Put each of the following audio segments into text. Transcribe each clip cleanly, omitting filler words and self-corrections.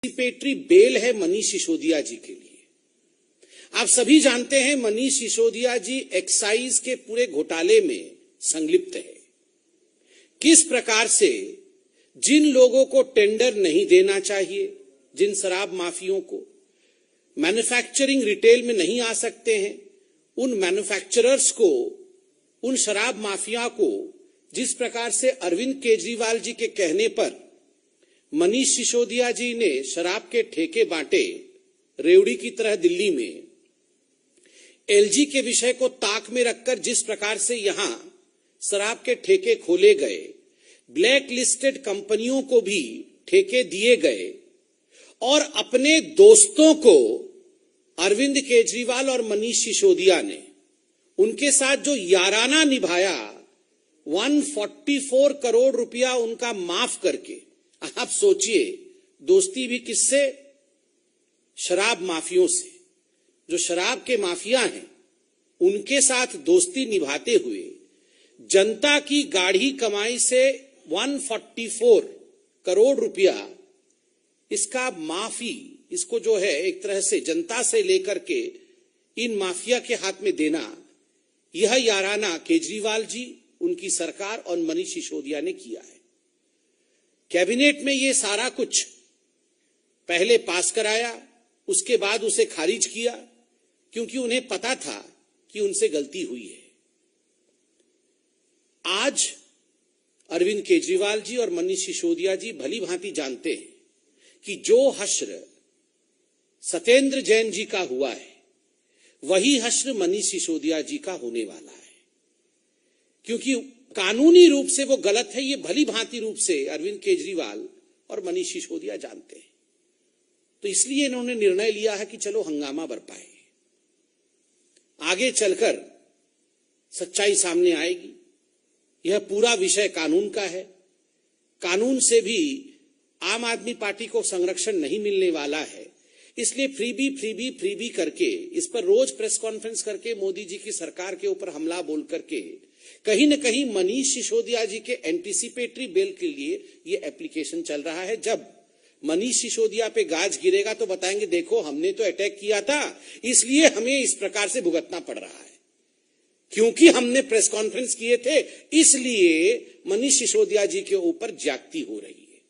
Anticipatory bail है मनीष सिसोदिया जी के लिए। आप सभी जानते हैं मनीष सिसोदिया जी एक्साइज के पूरे घोटाले में संलिप्त है। किस प्रकार से जिन लोगों को टेंडर नहीं देना चाहिए, जिन शराब माफियों को मैन्युफैक्चरिंग रिटेल में नहीं आ सकते हैं, उन मैन्युफैक्चरर्स को, उन शराब माफिया को जिस प्रकार से अरविंद केजरीवाल जी के कहने पर मनीष सिसोदिया जी ने शराब के ठेके बांटे रेवड़ी की तरह दिल्ली में, एलजी के विषय को ताक में रखकर जिस प्रकार से यहां शराब के ठेके खोले गए, ब्लैक लिस्टेड कंपनियों को भी ठेके दिए गए और अपने दोस्तों को अरविंद केजरीवाल और मनीष सिसोदिया ने उनके साथ जो याराना निभाया, 144 करोड़ रुपया उनका माफ करके, आप सोचिए दोस्ती भी किससे? शराब माफियों से। जो शराब के माफिया हैं उनके साथ दोस्ती निभाते हुए जनता की गाढ़ी कमाई से 144 करोड़ रुपया इसका माफी, इसको जो है एक तरह से जनता से लेकर के इन माफिया के हाथ में देना, यह याराना केजरीवाल जी, उनकी सरकार और मनीष सिसोदिया ने किया है। कैबिनेट में ये सारा कुछ पहले पास कराया, उसके बाद उसे खारिज किया, क्योंकि उन्हें पता था कि उनसे गलती हुई है। आज अरविंद केजरीवाल जी और मनीष सिसोदिया जी भली भांति जानते हैं कि जो हश्र सत्येंद्र जैन जी का हुआ है वही हश्र मनीष सिसोदिया जी का होने वाला है, क्योंकि कानूनी रूप से वो गलत है, ये भली भांति रूप से अरविंद केजरीवाल और मनीष सिसोदिया जानते हैं। तो इसलिए इन्होंने निर्णय लिया है कि चलो हंगामा बरपाए, आगे चलकर सच्चाई सामने आएगी। यह पूरा विषय कानून का है, कानून से भी आम आदमी पार्टी को संरक्षण नहीं मिलने वाला है। इसलिए फ्रीबी करके, इस पर रोज प्रेस कॉन्फ्रेंस करके मोदी जी की सरकार के ऊपर हमला बोल करके कहीं न कहीं मनीष सिसोदिया जी के एंटीसिपेटरी बेल के लिए ये एप्लीकेशन चल रहा है। जब मनीष सिसोदिया पे गाज गिरेगा तो बताएंगे देखो हमने तो अटैक किया था, इसलिए हमें इस प्रकार से भुगतना पड़ रहा है, क्योंकि हमने प्रेस कॉन्फ्रेंस किए थे, इसलिए मनीष सिसोदिया जी के ऊपर ज्यादती हो रही है।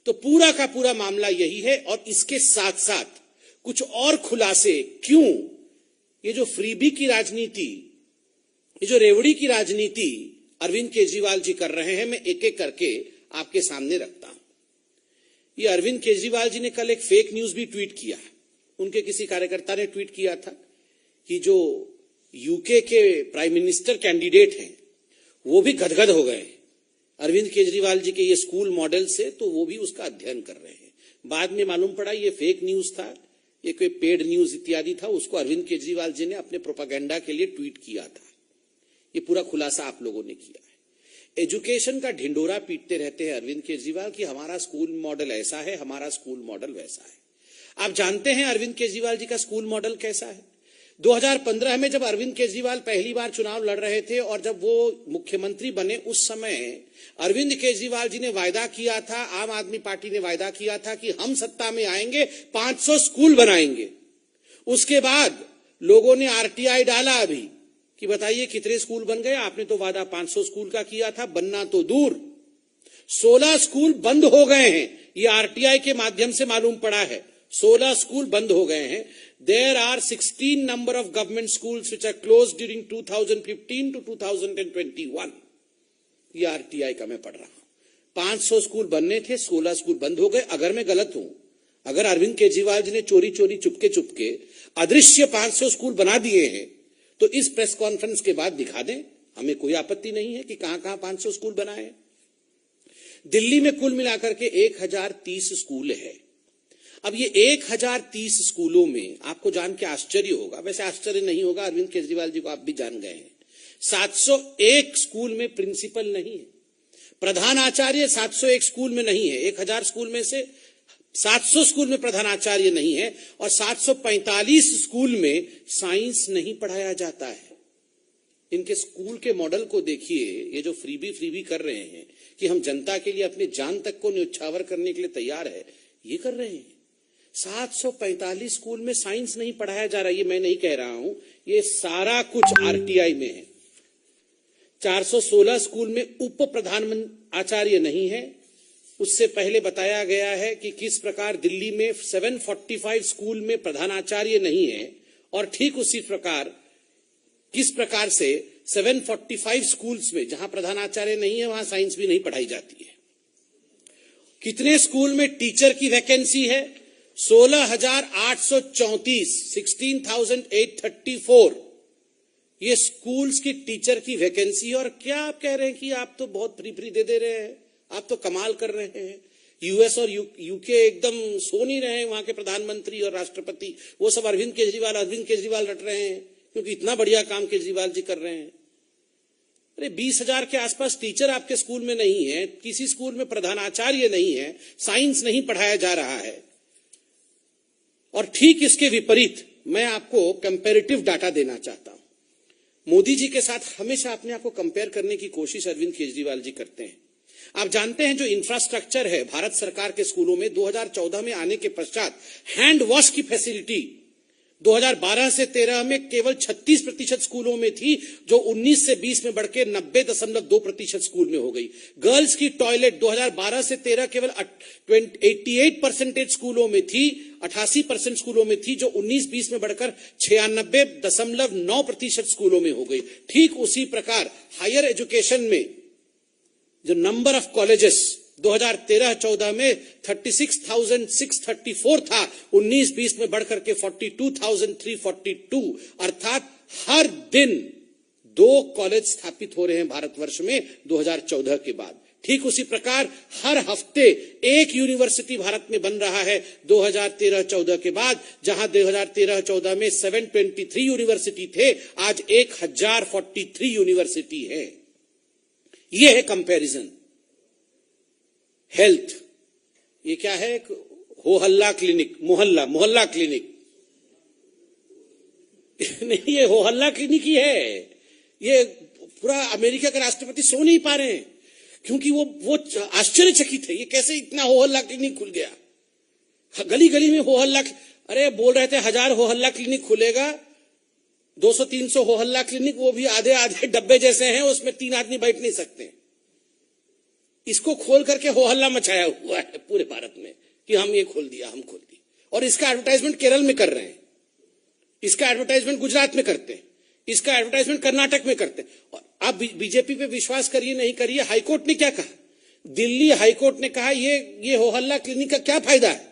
तो पूरा का पूरा मामला यही है। और इसके साथ साथ कुछ और खुलासे, क्यों ये जो फ्रीबी की राजनीति, ये जो रेवड़ी की राजनीति अरविंद केजरीवाल जी कर रहे हैं, मैं एक एक करके आपके सामने रखता हूं। ये अरविंद केजरीवाल जी ने कल एक फेक न्यूज भी ट्वीट किया। उनके किसी कार्यकर्ता ने ट्वीट किया था कि जो यूके के प्राइम मिनिस्टर कैंडिडेट हैं वो भी गदगद हो गए अरविंद केजरीवाल जी के ये स्कूल मॉडल से, तो वो भी उसका अध्ययन कर रहे हैं। बाद में मालूम पड़ा ये फेक न्यूज था, ये कोई पेड न्यूज इत्यादि था, उसको अरविंद केजरीवाल जी ने अपने प्रोपागेंडा के लिए ट्वीट किया था। ये पूरा खुलासा आप लोगों ने किया है। एजुकेशन का ढिंडोरा पीटते रहते हैं अरविंद केजरीवाल कि हमारा स्कूल मॉडल ऐसा है, हमारा स्कूल मॉडल वैसा है। आप जानते हैं अरविंद केजरीवाल जी का स्कूल मॉडल कैसा है? 2015 में जब अरविंद केजरीवाल पहली बार चुनाव लड़ रहे थे और जब वो मुख्यमंत्री बने, उस समय अरविंद केजरीवाल जी ने वायदा किया था, आम आदमी पार्टी ने वायदा किया था कि हम सत्ता में आएंगे 500 स्कूल बनाएंगे। उसके बाद लोगों ने आरटीआई डाला अभी कि बताइए कितने स्कूल बन गए? आपने तो वादा 500 स्कूल का किया था, बनना तो दूर 16 स्कूल बंद हो गए हैं। ये आरटीआई के माध्यम से मालूम पड़ा है, 16 स्कूल बंद हो गए हैं। There are 16 number of government schools which are closed during 2015 to 2021. ये आरटीआई का मैं पढ़ रहा हूं। 500 स्कूल बनने थे, 16 स्कूल बंद हो गए। अगर मैं गलत हूं, अगर अरविंद केजरीवाल जी ने चोरी चोरी चुपके अदृश्य 500 स्कूल बना दिए हैं, तो इस प्रेस कॉन्फ्रेंस के बाद दिखा दें, हमें कोई आपत्ति नहीं है कि कहां 500 स्कूल बनाए। दिल्ली में कुल मिलाकर के 1030 स्कूल है। अब ये 1030 स्कूलों में आपको जान के आश्चर्य होगा, वैसे आश्चर्य नहीं होगा, अरविंद केजरीवाल जी को आप भी जान गए हैं, 701 स्कूल में प्रिंसिपल नहीं है, प्रधानाचार्य 701 स्कूल में नहीं है। 1000 स्कूल में से 700 स्कूल में प्रधानाचार्य नहीं है और 745 स्कूल में साइंस नहीं पढ़ाया जाता है। इनके स्कूल के मॉडल को देखिए, ये जो फ्रीबी कर रहे हैं कि हम जनता के लिए अपनी जान तक को न्यौछावर करने के लिए तैयार है, ये कर रहे हैं। 745 स्कूल में साइंस नहीं पढ़ाया जा रहा, ये मैं नहीं कह रहा हूं, ये सारा कुछ आरटीआई में है। 416 स्कूल में उप प्रधान आचार्य नहीं है। उससे पहले बताया गया है कि किस प्रकार दिल्ली में 745 स्कूल में प्रधानाचार्य नहीं है, और ठीक उसी प्रकार किस प्रकार से 745 स्कूल्स में जहां प्रधानाचार्य नहीं है वहां साइंस भी नहीं पढ़ाई जाती है। कितने स्कूल में टीचर की वैकेंसी है? 16,834, 16,834 ये स्कूल्स की टीचर की वैकेंसी। और क्या आप कह रहे हैं कि आप तो बहुत फ्री दे रहे हैं, आप तो कमाल कर रहे हैं। यूएस और यूके एकदम सो नहीं रहे हैं, वहां के प्रधानमंत्री और राष्ट्रपति, वो सब अरविंद केजरीवाल रट रहे हैं, क्योंकि इतना बढ़िया काम केजरीवाल जी कर रहे हैं। अरे 20,000 के आसपास टीचर आपके स्कूल में नहीं है, किसी स्कूल में प्रधानाचार्य नहीं है, साइंस नहीं पढ़ाया जा रहा है। और ठीक इसके विपरीत मैं आपको कंपैरेटिव डाटा देना चाहता हूं। मोदी जी के साथ हमेशा अपने आप को कंपेयर करने की कोशिश अरविंद केजरीवाल जी करते हैं। आप जानते हैं जो इंफ्रास्ट्रक्चर है भारत सरकार के स्कूलों में, 2014 में आने के पश्चात हैंड वॉश की फैसिलिटी 2012 से 13 में केवल 36% स्कूलों में थी, जो 19 से 20 में बढ़कर 90.2% स्कूल में हो गई। गर्ल्स की टॉयलेट 2012 से 13 केवल 88% स्कूलों में थी, 88% स्कूलों में थी, जो 19-20 में बढ़कर 96.9% स्कूलों में हो गई। ठीक उसी प्रकार हायर एजुकेशन में जो नंबर ऑफ कॉलेजेस 2013-14 में 36,634 था, 19-20 में बढ़कर के 42,342, अर्थात हर दिन 2 कॉलेज स्थापित हो रहे हैं भारतवर्ष में 2014 के बाद। ठीक उसी प्रकार हर हफ्ते एक यूनिवर्सिटी भारत में बन रहा है 2013-14 के बाद। जहां 2013-14 में 723 यूनिवर्सिटी थे, आज 1043 यूनिवर्सिटी है। यह है कंपैरिजन। हेल्थ, ये क्या है? हो हल्ला क्लिनिक, मोहल्ला क्लिनिक नहीं, ये हो हल्ला क्लिनिक ही है। ये पूरा अमेरिका के राष्ट्रपति सो नहीं पा रहे हैं, क्योंकि वो आश्चर्यचकित है, ये कैसे इतना हो हल्ला क्लिनिक खुल गया। गली गली में हो हल्ला, अरे बोल रहे थे 1000 हो हल्ला क्लिनिक खुलेगा, 200-300 हो हल्ला क्लिनिक, वो भी आधे आधे डब्बे जैसे हैं, उसमें 3 आदमी बैठ नहीं सकते। इसको खोल करके हो हल्ला मचाया हुआ है पूरे भारत में कि हम ये खोल दिया, हम खोल दी। और इसका एडवर्टाइजमेंट केरल में कर रहे हैं, इसका एडवर्टाइजमेंट गुजरात में करते हैं, इसका एडवर्टाइजमेंट कर्नाटक में करते हैं। और आप बीजेपी पे विश्वास करिए नहीं करिए, हाईकोर्ट ने क्या कहा? दिल्ली हाईकोर्ट ने कहा ये हो हल्ला क्लिनिक का क्या फायदा है?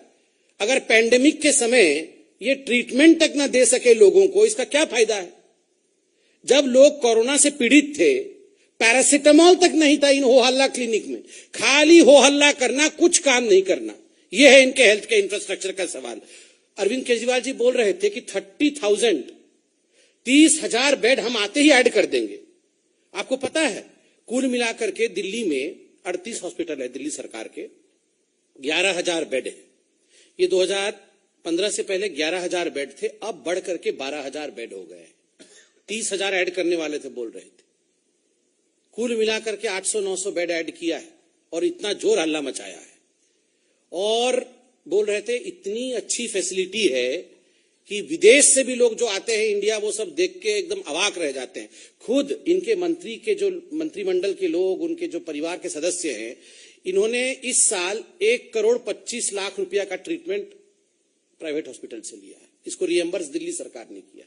अगर पैंडेमिक के समय ये ट्रीटमेंट तक ना दे सके लोगों को, इसका क्या फायदा है? जब लोग कोरोना से पीड़ित थे, पैरासिटामोल तक नहीं था इन हो हल्ला क्लिनिक में। खाली हो हल्ला करना, कुछ काम नहीं करना, यह है इनके हेल्थ के इंफ्रास्ट्रक्चर का सवाल। अरविंद केजरीवाल जी बोल रहे थे कि 30,000 बेड हम आते ही ऐड कर देंगे। आपको पता है कुल मिलाकर के दिल्ली में 38 हॉस्पिटल है, दिल्ली सरकार के 11,000 बेड है। ये 2015 से पहले 11,000 बेड थे, अब बढ़ करके 12,000 बेड हो गए। 30,000 ऐड करने वाले थे, बोल रहे थे। कुल मिलाकर के 800-900 बेड ऐड किया है और इतना जोर हल्ला मचाया है। और बोल रहे थे इतनी अच्छी फैसिलिटी है कि विदेश से भी लोग जो आते हैं इंडिया, वो सब देख के एकदम अवाक रह जाते हैं। खुद इनके मंत्री के जो मंत्रिमंडल के लोग, उनके जो परिवार के सदस्य हैं, इन्होंने इस साल 1,25,00,000 रुपया का ट्रीटमेंट प्राइवेट हॉस्पिटल से लिया है। इसको रिएम्बर्स दिल्ली सरकार ने किया।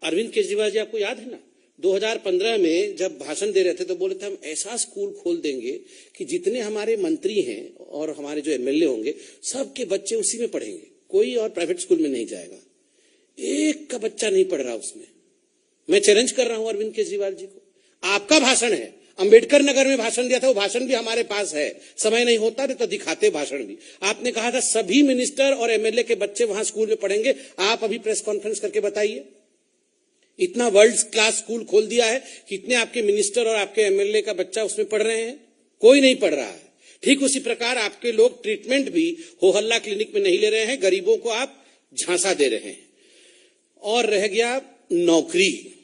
अरविंद केजरीवाल जी, आपको याद है ना, 2015 में जब भाषण दे रहे थे तो बोले थे हम ऐसा स्कूल खोल देंगे कि जितने हमारे मंत्री हैं और हमारे जो एमएलए होंगे, सबके बच्चे उसी में पढ़ेंगे, कोई और प्राइवेट स्कूल में नहीं जाएगा। एक का बच्चा नहीं पढ़ रहा उसमें। मैं चैलेंज कर रहा हूं अरविंद केजरीवाल जी को, आपका भाषण है, अंबेडकर नगर में भाषण दिया था, वो भाषण भी हमारे पास है, समय नहीं होता तो दिखाते भाषण भी। आपने कहा था सभी मिनिस्टर और एमएलए के बच्चे वहां स्कूल में पढ़ेंगे। आप अभी प्रेस कॉन्फ्रेंस करके बताइए, इतना वर्ल्ड क्लास स्कूल खोल दिया है, कितने आपके मिनिस्टर और आपके एमएलए का बच्चा उसमें पढ़ रहे हैं? कोई नहीं पढ़ रहा है। ठीक उसी प्रकार आपके लोग ट्रीटमेंट भी हो हल्ला क्लिनिक में नहीं ले रहे हैं, गरीबों को आप झांसा दे रहे हैं। और रह गया नौकरी।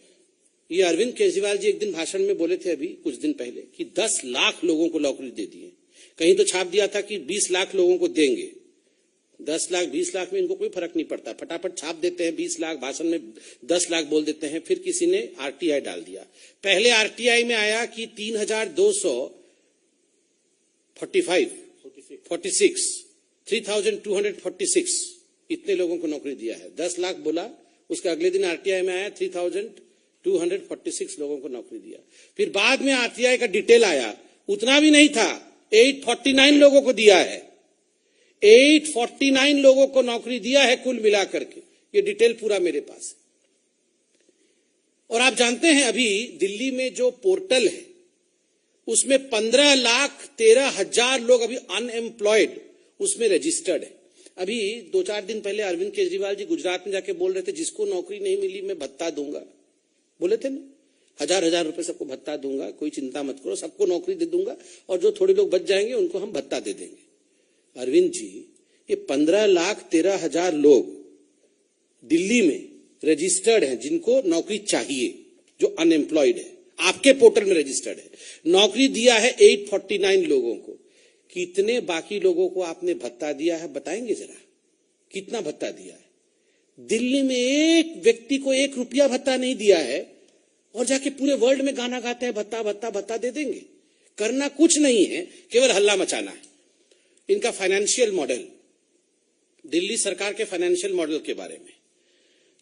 ये अरविंद केजरीवाल जी एक दिन भाषण में बोले थे अभी कुछ दिन पहले कि 10 लाख लोगों को नौकरी दे दी है। कहीं तो छाप दिया था कि 20 लाख लोगों को देंगे। 10 लाख 20 लाख में इनको कोई फर्क नहीं पड़ता, फटाफट छाप देते हैं 20 लाख, भाषण में 10 लाख बोल देते हैं। फिर किसी ने आरटीआई डाल दिया। पहले आरटीआई में आया कि 3,246 इतने लोगों को नौकरी दिया है। 10 लाख बोला, उसके अगले दिन आरटीआई में आया 3,246 लोगों को नौकरी दिया। फिर बाद में आरटीआई का डिटेल आया, उतना भी नहीं था, 849 लोगों को दिया है। 849 लोगों को नौकरी दिया है कुल मिलाकर के। ये डिटेल पूरा मेरे पास है। और आप जानते हैं अभी दिल्ली में जो पोर्टल है उसमें 15,13,000 लोग अभी अनएम्प्लॉयड उसमें रजिस्टर्ड है। अभी 2-4 दिन पहले अरविंद केजरीवाल जी गुजरात में जाके बोल रहे थे, जिसको नौकरी नहीं मिली मैं भत्ता दूंगा, बोले थे ना, 1,000 रुपए सबको भत्ता दूंगा, कोई चिंता मत करो, सबको नौकरी दे दूंगा और जो थोड़े लोग बच जाएंगे उनको हम भत्ता दे देंगे। अरविंद जी, ये 15,13,000 लोग दिल्ली में रजिस्टर्ड हैं जिनको नौकरी चाहिए, जो अनएम्प्लॉयड है, आपके पोर्टल में रजिस्टर्ड है। नौकरी दिया है 849 लोगों को। कितने बाकी लोगों को आपने भत्ता दिया है बताएंगे जरा, कितना भत्ता दिया है? दिल्ली में एक व्यक्ति को 1 रुपया भत्ता नहीं दिया है और जाके पूरे वर्ल्ड में गाना गाते हैं भत्ता भत्ता भत्ता दे देंगे। करना कुछ नहीं है, केवल हल्ला मचाना है। इनका फाइनेंशियल मॉडल, दिल्ली सरकार के फाइनेंशियल मॉडल के बारे में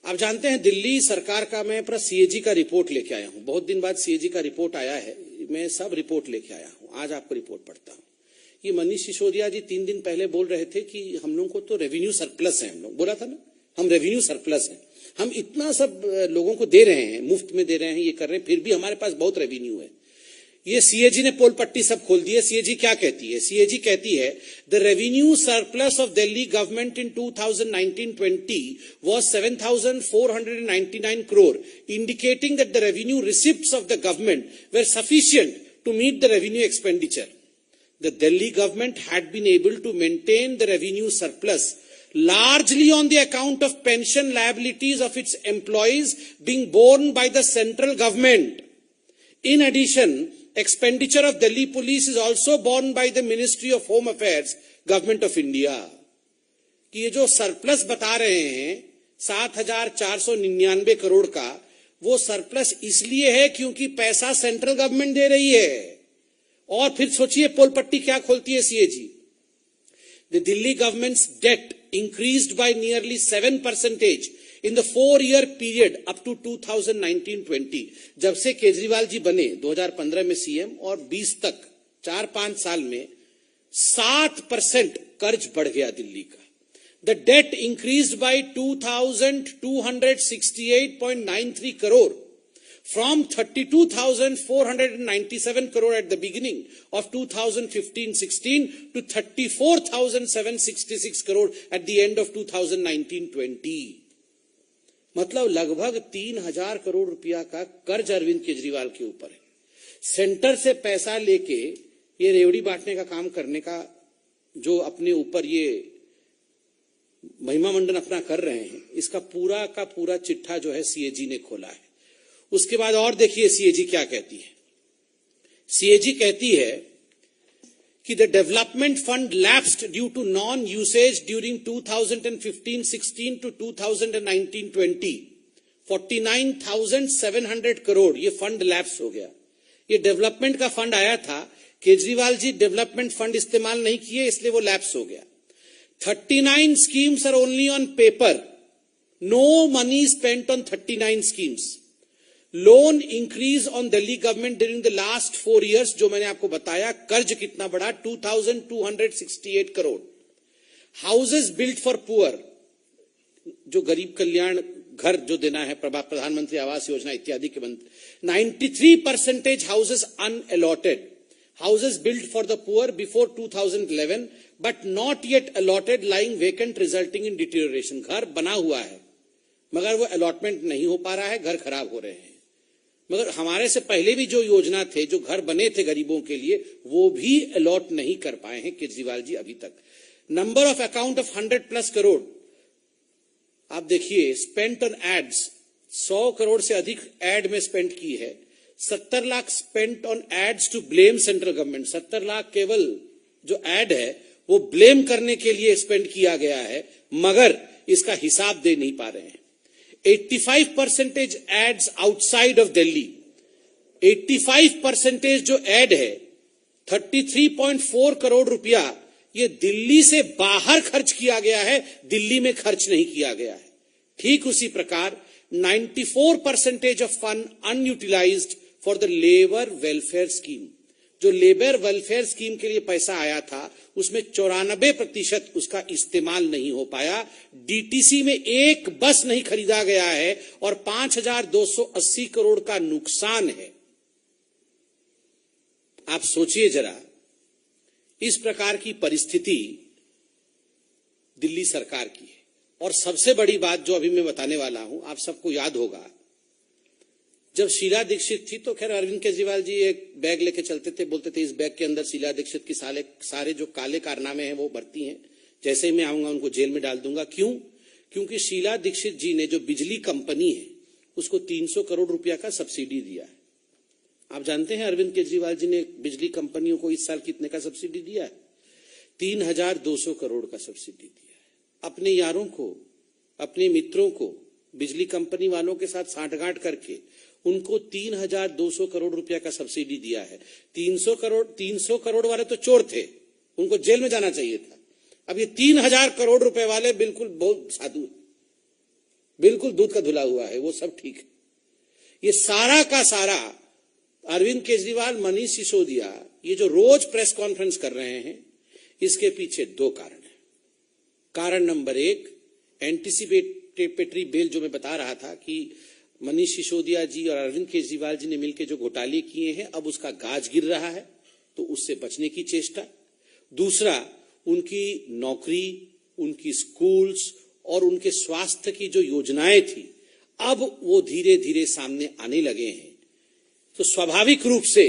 आप जानते हैं, दिल्ली सरकार का मैं पूरा सीएजी का रिपोर्ट लेके आया हूं। बहुत दिन बाद सीएजी का रिपोर्ट आया है, मैं सब रिपोर्ट लेके आया हूं। आज आपको रिपोर्ट पढ़ता हूं। ये मनीष सिसोदिया जी 3 दिन पहले बोल रहे थे कि हम लोग को तो रेवेन्यू सरप्लस है। हम लोग बोला था ना, हम रेवेन्यू सरप्लस है, हम इतना सब लोगों को दे रहे हैं, मुफ्त में दे रहे हैं, ये कर रहे हैं, फिर भी हमारे पास बहुत रेवेन्यू है। ये सीएजी ने पोल पट्टी सब खोल दी है। सीएजी क्या कहती है? सीएजी कहती है the revenue surplus of Delhi government in 2019-20 was 7,499 crore, indicating that the revenue receipts of the government were sufficient to meet the revenue expenditure. The Delhi government had been able to maintain the revenue surplus largely on the account of pension liabilities of its employees being borne by the central government. In addition, expenditure of Delhi police is also borne by the Ministry of Home Affairs, Government of India. कि ये जो surplus बता रहे हैं 7,499 करोड़ का, वो surplus इसलिए है क्योंकि पैसा सेंट्रल गवर्नमेंट दे रही है। और फिर सोचिए पोल पट्टी क्या खोलती है CAG. The Delhi government's debt increased by nearly 7% in the 4-year period up to 2019-20। जब से केजरीवाल जी बने 2015 में सीएम और 20 तक 4-5 साल में 7% कर्ज बढ़ गया दिल्ली का। The debt increased by 2,268.93 crore from 32,497 crore at the beginning of 2015-16 to 34,766 crore at the end of 2019-20। मतलब लगभग 3,000 करोड़ रुपया का कर्ज अरविंद केजरीवाल के ऊपर है। सेंटर से पैसा लेके ये रेवड़ी बांटने का काम करने का जो अपने ऊपर ये महिमा मंडन अपना कर रहे हैं, इसका पूरा का पूरा चिट्ठा जो है सीएजी ने खोला है। उसके बाद और देखिए सीएजी क्या कहती है। सीएजी कहती है कि the development fund lapsed due to non usage during 2015-16 to 2019-20 49,700 crore ये फंड लैप्स हो गया। ये डेवलपमेंट का फंड आया था, केजरीवाल जी डेवलपमेंट फंड इस्तेमाल नहीं किए इसलिए वो लैप्स हो गया। 39 schemes are only on paper, no money spent on 39 schemes. Loan increase on Delhi government during the last 4 years, जो मैंने आपको बताया। कर्ज कितना बढ़ा? 2,268 crore. Houses built for poor, जो गरीब कल्याण घर जो देना है, प्रधानमंत्री आवास योजना इत्यादि के बंद, 93% houses unallotted. Houses built for the poor before 2011 but not yet allotted lying vacant resulting in deterioration. घर बना हुआ है मगर वो अलॉटमेंट नहीं हो पा रहा है, घर खराब हो रहे हैं। मगर हमारे से पहले भी जो योजना थे, जो घर बने थे गरीबों के लिए, वो भी अलॉट नहीं कर पाए हैं केजरीवाल जी अभी तक। Number of account of 100+ crore आप देखिए। स्पेंट ऑन एड्स 100 करोड़ से अधिक एड में स्पेंड की है। 70 lakh spent on ads to blame central government. 70 lakh केवल जो एड है वो ब्लेम करने के लिए स्पेंड किया गया है, मगर इसका हिसाब दे नहीं पा रहे हैं। 85% एड्स आउटसाइड ऑफ दिल्ली, 85% जो एड है 33.4 करोड़ रुपया ये दिल्ली से बाहर खर्च किया गया है, दिल्ली में खर्च नहीं किया गया है। ठीक उसी प्रकार 94% of fund unutilised for the labour welfare scheme, जो लेबर वेलफेयर स्कीम के लिए पैसा आया था उसमें 94% उसका इस्तेमाल नहीं हो पाया। डीटीसी में एक बस नहीं खरीदा गया है और 5,280 करोड़ का नुकसान है। आप सोचिए जरा, इस प्रकार की परिस्थिति दिल्ली सरकार की है। और सबसे बड़ी बात जो अभी मैं बताने वाला हूं, आप सबको याद होगा, जब शीला दीक्षित थी तो खैर अरविंद केजरीवाल जी एक बैग लेके चलते थे, बोलते थे इस बैग के अंदर शीला दीक्षित की सारे जो काले कारनामे हैं वो भर्ती हैं, जैसे ही मैं आऊंगा उनको जेल में डाल दूंगा। क्यों? क्योंकि शीला दीक्षित जी ने जो बिजली कंपनी है उसको 300 करोड़ रुपया का सब्सिडी दिया है। आप जानते हैं अरविंद केजरीवाल जी ने बिजली कंपनियों को इस साल कितने का सब्सिडी दिया है? 3,200 करोड़ का सब्सिडी दिया है। अपने यारों को, अपने मित्रों को बिजली कंपनी वालों के साथ सांठगांठ करके उनको 3,200 करोड़ रुपया का सब्सिडी दिया है। 300 करोड़ वाले तो चोर थे, उनको जेल में जाना चाहिए था। अब ये 3,000 करोड़ रुपए वाले बिल्कुल बहुत साधु, बिल्कुल दूध का धुला हुआ है, वो सब ठीक है। ये सारा का सारा अरविंद केजरीवाल, मनीष सिसोदिया ये जो रोज प्रेस कॉन्फ्रेंस कर रहे हैं, इसके पीछे दो कारण है। कारण नंबर 1, एंटीसिपेटरी बेल जो मैं बता रहा था कि मनीष सिसोदिया जी और अरविंद केजरीवाल जी ने मिलकर जो घोटाले किए हैं, अब उसका गाज गिर रहा है, तो उससे बचने की चेष्टा। दूसरा, उनकी नौकरी, उनकी स्कूल्स और उनके स्वास्थ्य की जो योजनाएं थी, अब वो धीरे धीरे सामने आने लगे हैं, तो स्वाभाविक रूप से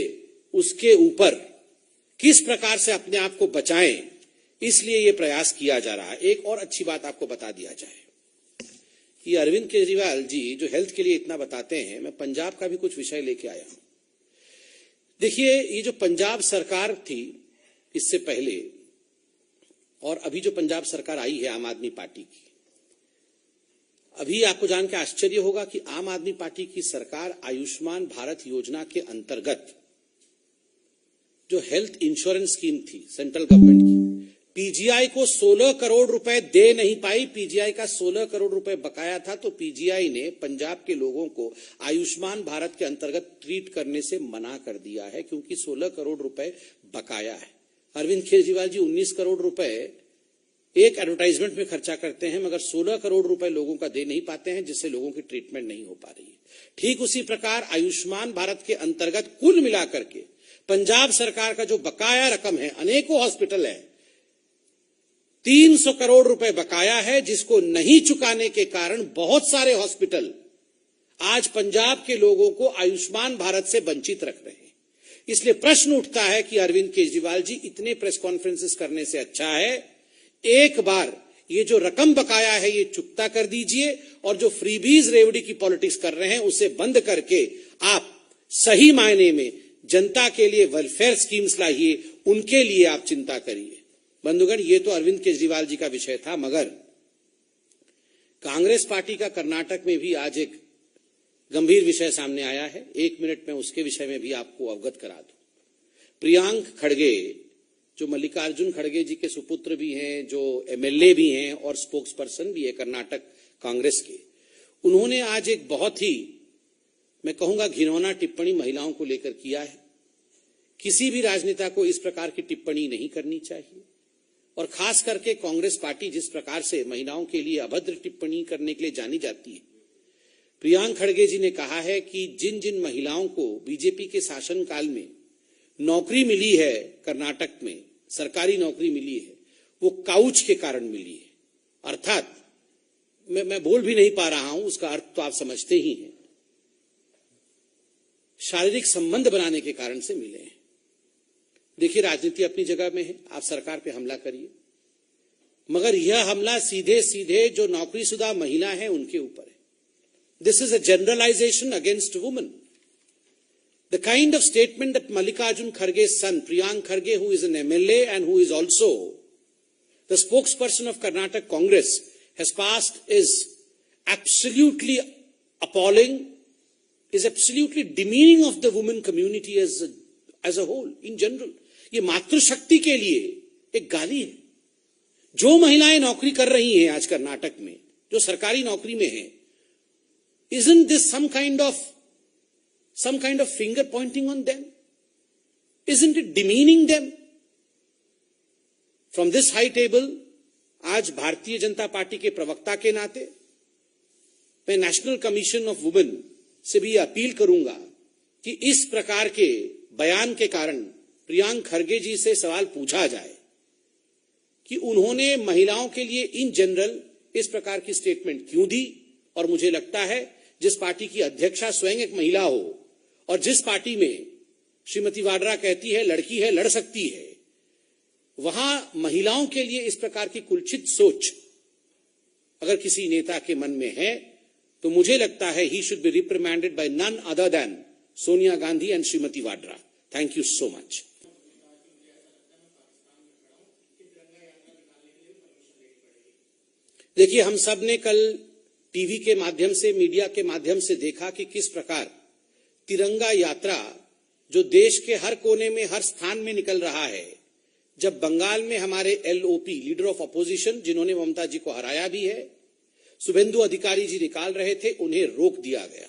उसके ऊपर किस प्रकार से अपने आप को बचाएं, इसलिए ये प्रयास किया जा रहा है। एक और अच्छी बात आपको बता दिया जाए, ये अरविंद केजरीवाल जी जो हेल्थ के लिए इतना बताते हैं, मैं पंजाब का भी कुछ विषय लेके आया हूं। देखिए, ये जो पंजाब सरकार थी इससे पहले और अभी जो पंजाब सरकार आई है आम आदमी पार्टी की, अभी आपको जान के आश्चर्य होगा कि आम आदमी पार्टी की सरकार आयुष्मान भारत योजना के अंतर्गत जो हेल्थ इंश्योरेंस स्कीम थी सेंट्रल गवर्नमेंट की, पीजीआई को 16 करोड़ रुपए दे नहीं पाई। पीजीआई का 16 करोड़ रुपए बकाया था, तो पीजीआई ने पंजाब के लोगों को आयुष्मान भारत के अंतर्गत ट्रीट करने से मना कर दिया है, क्योंकि 16 करोड़ रुपए बकाया है। अरविंद केजरीवाल जी 19 करोड़ रुपए एक एडवर्टाइजमेंट में खर्चा करते हैं, मगर 16 करोड़ रुपए लोगों का दे नहीं पाते हैं, जिससे लोगों की ट्रीटमेंट नहीं हो पा रही है। ठीक उसी प्रकार आयुष्मान भारत के अंतर्गत कुल मिलाकर के पंजाब सरकार का जो बकाया रकम है, अनेकों हॉस्पिटल है, 300 करोड़ रुपए बकाया है, जिसको नहीं चुकाने के कारण बहुत सारे हॉस्पिटल आज पंजाब के लोगों को आयुष्मान भारत से वंचित रख रहे हैं। इसलिए प्रश्न उठता है कि अरविंद केजरीवाल जी, इतने प्रेस कॉन्फ्रेंसेस करने से अच्छा है एक बार ये जो रकम बकाया है ये चुकता कर दीजिए, और जो फ्रीबीज रेवड़ी की पॉलिटिक्स कर रहे हैं उसे बंद करके आप सही मायने में जनता के लिए वेलफेयर स्कीम्स लाइए, उनके लिए आप चिंता करिए। बंधुगण, ये तो अरविंद केजरीवाल जी का विषय था, मगर कांग्रेस पार्टी का कर्नाटक में भी आज एक गंभीर विषय सामने आया है। 1 मिनट में उसके विषय में भी आपको अवगत करा दूं। प्रियांक खड़गे, जो मल्लिकार्जुन खड़गे जी के सुपुत्र भी हैं, जो एमएलए भी हैं और स्पोक्स पर्सन भी है कर्नाटक कांग्रेस के, उन्होंने आज एक बहुत ही, मैं कहूंगा, घिनौना टिप्पणी महिलाओं को लेकर किया है। किसी भी राजनेता को इस प्रकार की टिप्पणी नहीं करनी चाहिए, और खास करके कांग्रेस पार्टी जिस प्रकार से महिलाओं के लिए अभद्र टिप्पणी करने के लिए जानी जाती है। प्रियांक खड़गे जी ने कहा है कि जिन जिन महिलाओं को बीजेपी के शासनकाल में नौकरी मिली है, कर्नाटक में सरकारी नौकरी मिली है, वो काउच के कारण मिली है। अर्थात मैं बोल भी नहीं पा रहा हूं, उसका अर्थ तो आप समझते ही हैं, शारीरिक संबंध बनाने के कारण से मिले हैं। देखिए, राजनीति अपनी जगह में है, आप सरकार पे हमला करिए, मगर यह हमला सीधे सीधे जो नौकरीशुदा महिला है उनके ऊपर है। This is a generalisation against women. The kind of statement that Mallikarjun Kharge's son, Priyank Kharge, who is an MLA and who is also the spokesperson of Karnataka Congress has passed is absolutely appalling, is absolutely demeaning of the women community as a whole, in general. ये मातृशक्ति के लिए एक गाली है. जो महिलाएं नौकरी कर रही हैं आज कर्नाटक में, जो सरकारी नौकरी में हैं, isn't this some kind of finger pointing on them? Isn't it demeaning them? From this high table, आज भारतीय जनता पार्टी के प्रवक्ता के नाते मैं नेशनल कमीशन ऑफ वुमेन से भी अपील करूंगा कि इस प्रकार के बयान के कारण प्रियांक खरगे जी से सवाल पूछा जाए कि उन्होंने महिलाओं के लिए इन जनरल इस प्रकार की स्टेटमेंट क्यों दी. और मुझे लगता है जिस पार्टी की अध्यक्षा स्वयं एक महिला हो और जिस पार्टी में श्रीमती वाड्रा कहती है लड़की है लड़ सकती है, वहां महिलाओं के लिए इस प्रकार की कुलचित सोच अगर किसी नेता के मन में है तो मुझे लगता है he should be reprimanded by none other than Sonia Gandhi and Shrimati Vadra. Thank you so much. देखिए, हम सब ने कल टीवी के माध्यम से, मीडिया के माध्यम से देखा कि किस प्रकार तिरंगा यात्रा जो देश के हर कोने में, हर स्थान में निकल रहा है. जब बंगाल में हमारे एलओपी, लीडर ऑफ अपोजिशन, जिन्होंने ममता जी को हराया भी है, शुभेंदु अधिकारी जी निकाल रहे थे, उन्हें रोक दिया गया,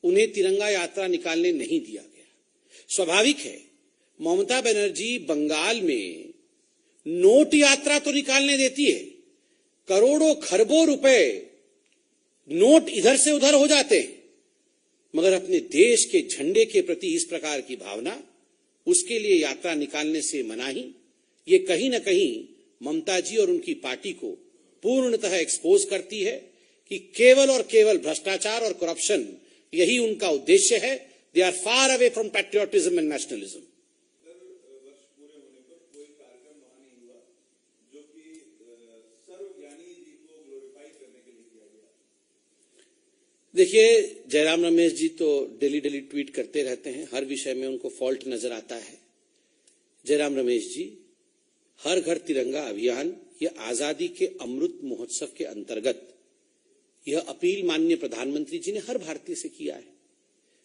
उन्हें तिरंगा यात्रा निकालने नहीं दिया गया. स्वाभाविक है, ममता बनर्जी बंगाल में नोट यात्रा तो निकालने देती है, करोड़ों खरबों रुपए नोट इधर से उधर हो जाते हैं, मगर अपने देश के झंडे के प्रति इस प्रकार की भावना, उसके लिए यात्रा निकालने से मनाही, ये कहीं न कहीं ममता जी और उनकी पार्टी को पूर्णतः एक्सपोज करती है कि केवल और केवल भ्रष्टाचार और करप्शन यही उनका उद्देश्य है. They are far away from patriotism and nationalism. देखिए, जयराम रमेश जी तो डेली ट्वीट करते रहते हैं, हर विषय में उनको फॉल्ट नजर आता है. जयराम रमेश जी, हर घर तिरंगा अभियान, यह आजादी के अमृत महोत्सव के अंतर्गत यह अपील माननीय प्रधानमंत्री जी ने हर भारतीय से किया है.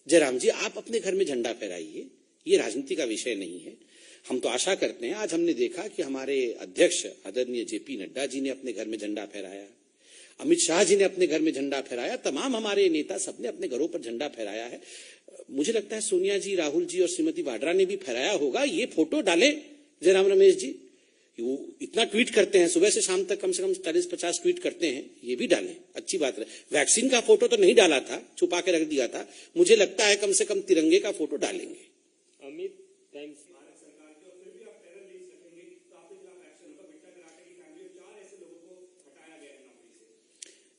जयराम जी, आप अपने घर में झंडा फहराइए, ये राजनीति का विषय नहीं है. हम तो आशा करते हैं, आज हमने देखा कि हमारे अध्यक्ष आदरणीय जेपी नड्डा जी ने अपने घर में झंडा फहराया, अमित शाह जी ने अपने घर में झंडा फहराया, तमाम हमारे नेता सबने अपने घरों पर झंडा फहराया है. मुझे लगता है सोनिया जी, राहुल जी और श्रीमती वाड्रा ने भी फहराया होगा. ये फोटो डालें जयराम रमेश जी, वो इतना ट्वीट करते हैं, सुबह से शाम तक कम से कम 40-50 ट्वीट करते हैं, ये भी डालें, अच्छी बात है. वैक्सीन का फोटो तो नहीं डाला था, छुपा के रख दिया था. मुझे लगता है कम से कम तिरंगे का फोटो डालेंगे. Amit, thanks.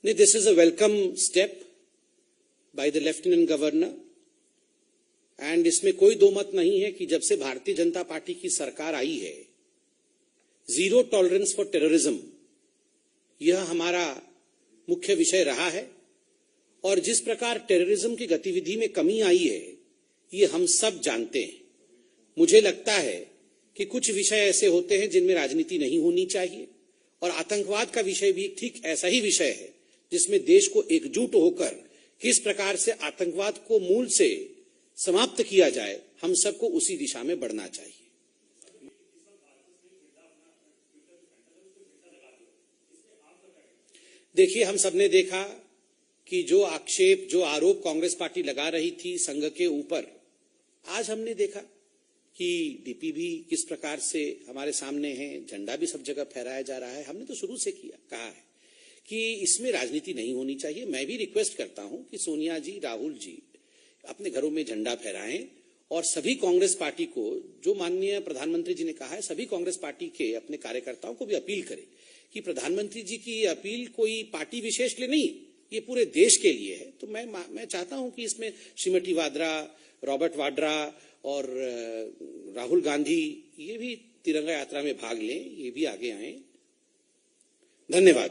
This is a welcome step by the Lieutenant Governor, and इसमें कोई दो मत नहीं है कि जब से भारतीय जनता पार्टी की सरकार आई है, जीरो टॉलरेंस फॉर टेररिज्म यह हमारा मुख्य विषय रहा है. और जिस प्रकार टेररिज्म की गतिविधि में कमी आई है, ये हम सब जानते हैं. मुझे लगता है कि कुछ विषय ऐसे होते हैं जिनमें राजनीति नहीं होनी चाहिए, और आतंकवाद का विषय भी ठीक ऐसा ही विषय है जिसमें देश को एकजुट होकर किस प्रकार से आतंकवाद को मूल से समाप्त किया जाए, हम सबको उसी दिशा में बढ़ना चाहिए. देखिए, हम सबने देखा कि जो आक्षेप, जो आरोप कांग्रेस पार्टी लगा रही थी संघ के ऊपर, आज हमने देखा कि डीपी भी किस प्रकार से हमारे सामने है, झंडा भी सब जगह फहराया जा रहा है. हमने तो शुरू से कहा है कि इसमें राजनीति नहीं होनी चाहिए. मैं भी रिक्वेस्ट करता हूं कि सोनिया जी, राहुल जी अपने घरों में झंडा फहराएं, और सभी कांग्रेस पार्टी को, जो माननीय प्रधानमंत्री जी ने कहा है, सभी कांग्रेस पार्टी के अपने कार्यकर्ताओं को भी अपील करें कि प्रधानमंत्री जी की ये अपील कोई पार्टी विशेष के लिए नहीं, ये पूरे देश के लिए है. तो मैं चाहता हूं कि इसमें श्रीमती वाड्रा, रॉबर्ट वाड्रा और राहुल गांधी ये भी तिरंगा यात्रा में भाग लें, ये भी आगे आए. धन्यवाद.